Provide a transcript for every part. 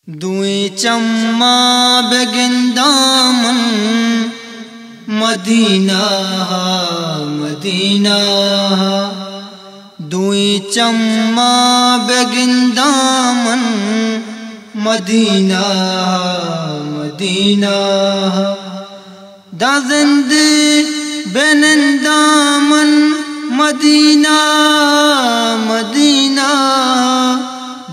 دوئیں چما بگندامن مدینہ مدینہ دوئیں چما بگندامن مدینہ مدینہ دا زند بنندامن مدینہ مدینہ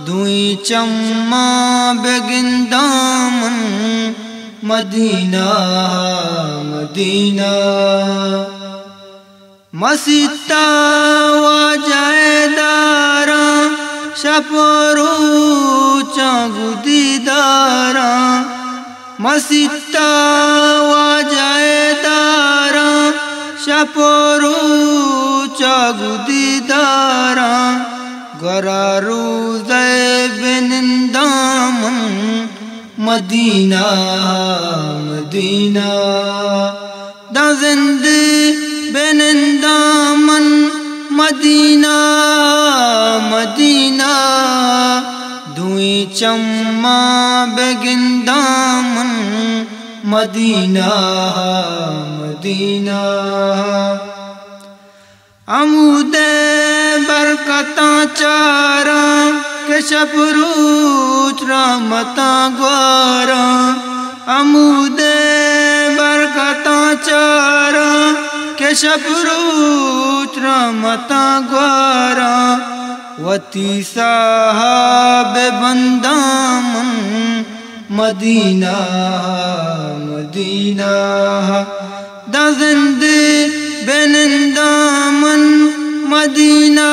دوئیں چما بگندامن مدینہ مدینہ مسیطہ واجہ داراں شپرو چاگو دیداراں مسیطہ واجہ داراں شپرو چاگو دیداراں گرا روزے بنندامن مدینہ مدینہ دا زند بنندامن مدینہ مدینہ دوئیں چما بگندامن مدینہ مدینہ عمود برکتاں چاراں کہ شپروچ رحمتاں گواراں عمود برکتاں چاراں کہ شپروچ رحمتاں گواراں وتی صاحب بندامن مدینہ مدینہ دا زند بنندامن مدینہ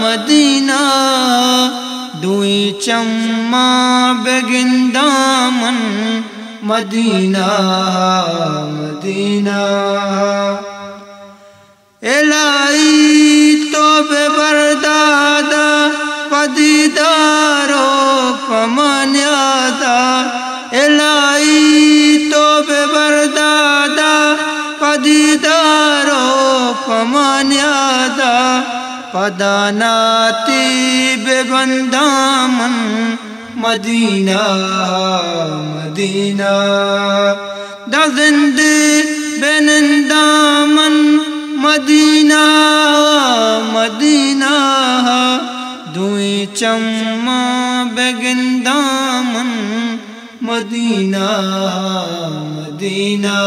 مدینہ دوئیں چما بگندامن مدینہ مدینہ الہی تو بے بردادا پدیدارو پمانیادا الہی تو بے بردادا پدیدارو پمانیادا پداناتی بے بندامن مدینہ مدینہ دا زند بنندامن مدینہ مدینہ دوئیں چما بگندامن مدینہ مدینہ